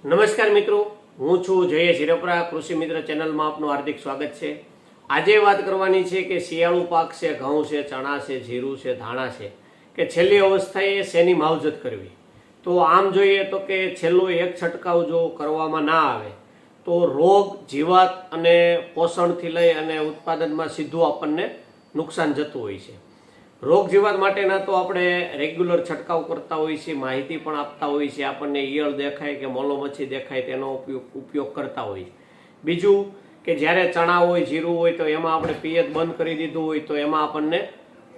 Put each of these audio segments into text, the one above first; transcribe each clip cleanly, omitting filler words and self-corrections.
નમસ્કાર મિત્રો, હું છું જયેશ હિરપરા. કૃષિ મિત્ર ચેનલમાં આપનું હાર્દિક સ્વાગત છે. આજે વાત કરવાની છે કે શિયાળુ પાક છે, ઘઉં છે, ચણા છે, જીરું છે, ધાણા છે કે છેલ્લી અવસ્થાએ શેની માવજત કરવી. તો આમ જોઈએ તો કે છેલ્લો એક છંટકાવ જો કરવામાં ના આવે તો રોગ, જીવાત અને પોષણથી લઈ અને ઉત્પાદનમાં સીધું આપણને નુકસાન જતું હોય છે. રોગ જીવાત માટેના તો આપણે રેગ્યુલર છંટકાવ કરતા હોઈએ છીએ, માહિતી પણ આપતા હોઈએ છીએ. આપણને ઈયળ દેખાય કે મોલો મચ્છી દેખાય તેનો ઉપયોગ કરતા હોઈએ. બીજું કે જ્યારે ચણા હોય, જીરું હોય તો એમાં આપણે પિયત બંધ કરી દીધું હોય તો એમાં આપણને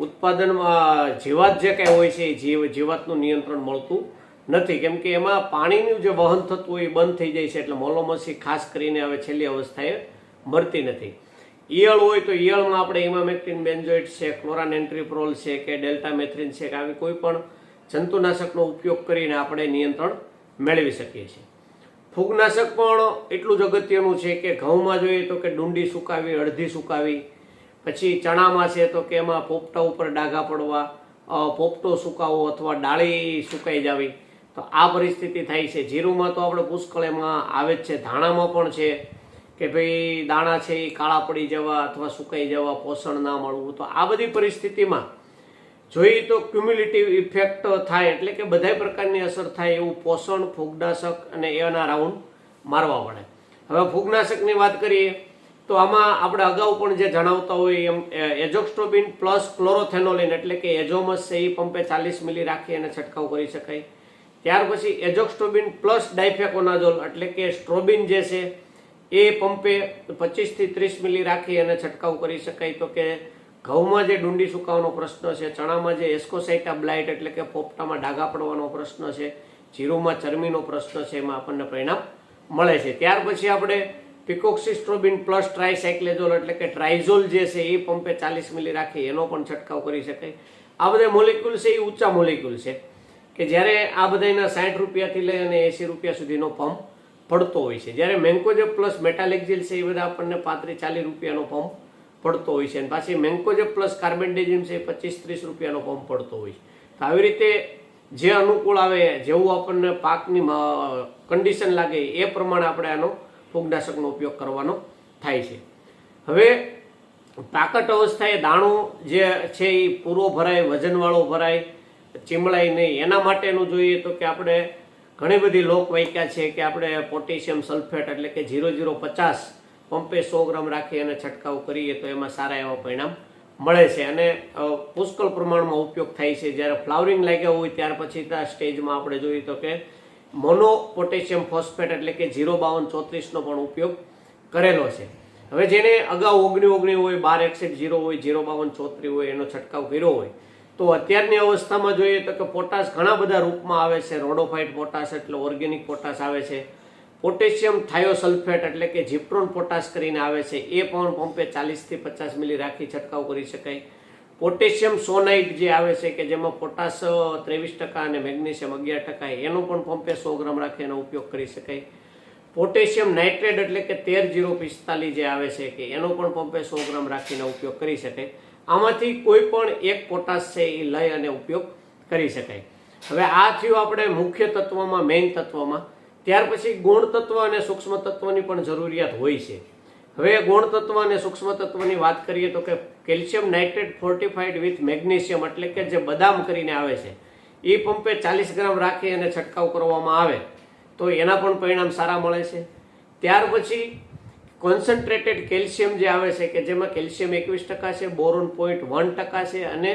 ઉત્પાદનમાં જીવાત જે કાંઈ હોય છે એ જીવાતનું નિયંત્રણ મળતું નથી, કેમ કે એમાં પાણીનું જે વહન થતું હોય એ બંધ થઈ જાય છે. એટલે મોલો મચ્છી ખાસ કરીને હવે છેલ્લી અવસ્થાએ મળતી નથી. ઈયળ હોય તો ઈયળમાં આપણે ઇમામેક્ટિન બેન્ઝોઇટ છે, ક્લોરાનેન્ટ્રીપ્રોલ છે કે ડેલ્ટામેથ્રિન છે કે આવી કોઈ પણ જંતુનાશકનો ઉપયોગ કરીને આપણે નિયંત્રણ મેળવી શકીએ છીએ. ફૂગનાશક પણ એટલું જ અગત્યનું છે કે ઘઉંમાં જોઈએ તો કે ડુંડી સુકાવી, અડધી સુકાવી. પછી ચણામાં છે તો કે એમાં પોપટા ઉપર ડાઘા પડવા, પોપટો સુકાવો અથવા ડાળી સુકાઈ જવી, તો આ પરિસ્થિતિ થાય છે. જીરુંમાં તો આપણે પુષ્કળ એમાં આવે જ છે. ધાણામાં પણ છે કે ભાઈ દાણા છે એ કાળા પડી જવા અથવા સુકાઈ જવા, પોષણ ના મળવું. તો આ બધી પરિસ્થિતિમાં જોઈએ તો ક્યુમ્યુલેટિવ ઇફેક્ટ થાય, એટલે કે બધા પ્રકારની અસર થાય એવું પોષણ, ફૂગનાશક અને એના રાઉન્ડ મારવા પડે. હવે ફૂગનાશકની વાત કરીએ તો આમાં આપણે અગાઉ પણ જે જણાવતા હોય એમ એઝોક્સ્ટ્રોબિન પ્લસ ક્લોરોથેનોલિન એટલે કે એઝોમસ છે એ પંપે 40 મિલી રાખી અને છંટકાવ કરી શકાય. ત્યાર પછી એઝોક્સ્ટ્રોબિન પ્લસ ડાયફેકોનાઝોલ એટલે કે સ્ટ્રોબિન જે છે એ પંપે 25 થી 30 મિલી રાખી અને છંટકાવ કરી શકાય. તો કે ઘઉંમાં જે ડુંડી સુકાવાનો પ્રશ્ન છે, ચણામાં જે એસ્કોસાઇટા બ્લાઇટ એટલે કે પોપટામાં ડાઘા પડવાનો પ્રશ્ન છે, જીરુમાં ચરમીનો પ્રશ્ન છે, એમાં આપણને પરિણામ મળે છે. ત્યાર પછી આપણે પિકોક્સિસ્ટ્રોબિન પ્લસ ટ્રાયસાઇક્લેઝોલ એટલે કે ટ્રાઇઝોલ જે છે એ પંપે 40 મિલી રાખી એનો પણ છંટકાવ કરી શકાય. આ બધા મોલિક્યુલ છે એ ઊંચા મોલિક્યુલ છે કે જ્યારે આ બધાના 60 રૂપિયાથી લઈ અને 80 રૂપિયા સુધીનો પંપ પડતો હોય છે. જ્યારે મેન્કોજેબ પ્લસ મેટાલેક્ઝિલ છે એ બધા આપણને 35-40 રૂપિયાનો પંપ પડતો હોય છે. અને પાછી મેન્કોજેબ પ્લસ કાર્બેન્ડેઝિમ છે એ 25-30 રૂપિયાનો પંપ પડતો હોય છે. તો આવી રીતે જે અનુકૂળ આવે, જેવું આપણને પાકની કન્ડિશન લાગે એ પ્રમાણે આપણે આનો ફૂગનાશકનો ઉપયોગ કરવાનો થાય છે. હવે પાકટ અવસ્થાએ દાણો જે છે એ પૂરો ભરાય, વજનવાળો ભરાય, ચીમળાય નહીં, એના માટેનું જોઈએ તો કે આપણે ઘણી બધી લોકવાયકા છે કે આપણે પોટેશિયમ સલ્ફેટ એટલે કે 0.050 પંપે 100 ગ્રામ રાખી અને છંટકાવ કરીએ તો એમાં સારા એવા પરિણામ મળે છે અને પુષ્કળ પ્રમાણમાં ઉપયોગ થાય છે. જ્યારે ફ્લાવરિંગ લાગ્યા હોય ત્યાર પછીના સ્ટેજમાં આપણે જોઈએ તો કે મોનો પોટેશિયમ ફોસ્ફેટ એટલે કે 0.5234નો પણ ઉપયોગ કરેલો છે. હવે જેને અગાઉ 19 હોય, 12 હોય, 0.5234 હોય એનો છંટકાવ કર્યો હોય તો અત્યારની અવસ્થામાં જોઈએ તો કે પોટાશ ઘણા બધા રૂપમાં આવે છે. રોડોફાઇટ પોટાશ એટલે ઓર્ગેનિક પોટાશ આવે છે. પોટેશિયમ થાયોસલ્ફેટ એટલે કે જીપ્રોન પોટાશ કરીને આવે છે, એ પણ પંપે 40 થી 50 મિલી રાખી છંટકાવ કરી શકાય. પોટેશિયમ સોનાઇટ જે આવે છે કે જેમાં પોટાશ 23% અને મેગ્નેશિયમ 11%, એનો પણ પંપે 100 ગ્રામ રાખી એનો ઉપયોગ કરી શકાય. પોટેશિયમ નાઇટ્રેટ એટલે કે 13-045 જે આવે છે કે એનો પણ પંપે 100 ગ્રામ રાખીને ઉપયોગ કરી શકાય. આમાંથી કોઈ પણ એક પોટાશ છે એ લઈ અને ઉપયોગ કરી શકાય. હવે આ થયું આપણે મુખ્ય તત્વમાં, મેઇન તત્વમાં. ત્યાર પછી ગુણ તત્વ અને સૂક્ષ્મ તત્વની પણ જરૂરિયાત હોય છે. હવે ગુણ તત્વ અને સૂક્ષ્મ તત્વની વાત કરીએ તો કે calcium nitrate fortified with magnesium એટલે કે જે બદામ કરીને આવે છે એ પંપે 40 ગ્રામ રાખી અને છંટકાવ કરવામાં આવે તો એના પણ પરિણામ સારા મળે છે. ત્યાર પછી કોન્સન્ટ્રેટેડ કેલ્શિયમ જે આવે છે કે જેમાં કેલ્શિયમ 21% છે, બોરોન 0.1% છે અને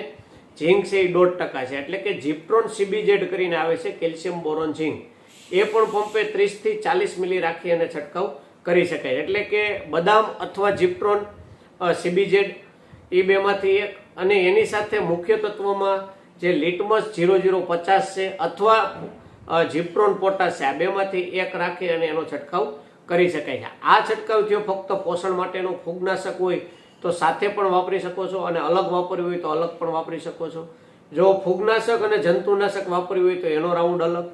ઝીંક છે એ 1.5% છે. એટલે કે જીપ્રોન CBZ કરીને આવે છે, કેલ્શિયમ, બોરોન, ઝીંક, એ પણ પંપે 30 થી 40 મિલી રાખી અને છંટકાવ કરી શકાય. એટલે કે બદામ અથવા જીપ્રોન CBZ એ બેમાંથી એક, અને એની સાથે મુખ્ય તત્વમાં જે લિટમસ 0.050 છે અથવા જીપ્રોન પોટાશ છે, આ બેમાંથી એક રાખી અને એનો છંટકાવ કરી શકાય છે. આ છંટકાવ થયો ફક્ત પોષણ માટેનો. ફૂગનાશક હોય તો સાથે પણ વાપરી શકો છો અને અલગ વાપરવી હોય તો અલગ પણ વાપરી શકો છો. જો ફૂગનાશક અને જંતુનાશક વાપરવી હોય તો એનો રાઉન્ડ અલગ.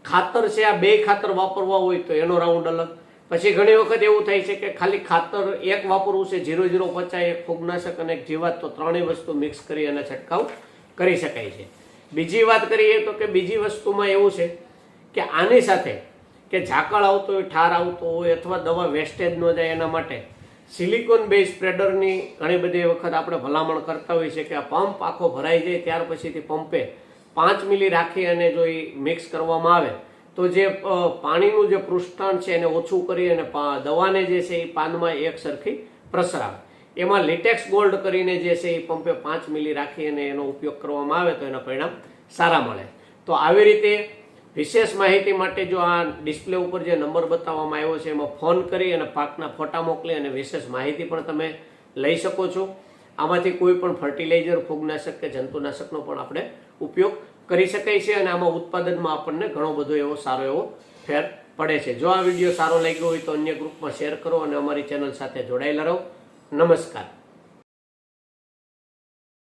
ખાતર છે આ બે ખાતર વાપરવા હોય તો એનો રાઉન્ડ અલગ. પછી ઘણી વખત એવું થાય છે કે ખાલી ખાતર એક વાપરવું છે, 0.050, એક ફૂગનાશક અને એક જીવાત, તો ત્રણેય વસ્તુ મિક્સ કરી અને છંટકાવ કરી શકાય છે. બીજી વાત કરીએ તો કે બીજી વસ્તુમાં એવું છે કે આની સાથે કે ઝાકળ આવતો હોય, ઠાર આવતો હોય અથવા દવા વેસ્ટેજ ન જાય એના માટે સિલિકોન બેઝ સ્પ્રેડરની ઘણી બધી વખત આપણે ભલામણ કરતા હોઈએ છીએ કે આ પંપ આખો ભરાઈ જાય ત્યાર પછીથી પંપે 5 મિલી રાખી અને જો એ મિક્સ કરવામાં આવે તો જે પાણીનું જે પૃષ્ઠાંશ છે એને ઓછું કરી અને દવાને જે છે એ પાનમાં એક સરખી પ્રસરાવે. એમાં લિટેક્સ ગોલ્ડ કરીને જે છે એ પંપે 5 મિલી રાખી અને એનો ઉપયોગ કરવામાં આવે તો એના પરિણામ સારા મળે. તો આવી રીતે વિશેષ માહિતી માટે જો આ ડિસ્પ્લે ઉપર જે નંબર બતાવવામાં આવ્યો છે એમાં ફોન કરી અને પાકના ફોટા મોકલી અને વિશેષ માહિતી પણ તમે લઈ શકો છો. આમાંથી કોઈ પણ ફર્ટિલાઇઝર, ફૂગનાશક કે જંતુનાશકનો પણ આપણે ઉપયોગ કરી શકાય છે અને આમાં ઉત્પાદનમાં આપણને ઘણો બધો એવો સારો એવો ફેર પડે છે. જો આ વિડીયો સારો લાગ્યો હોય તો અન્ય ગ્રુપમાં શેર કરો અને અમારી ચેનલ સાથે જોડાયેલા રહો. નમસ્કાર.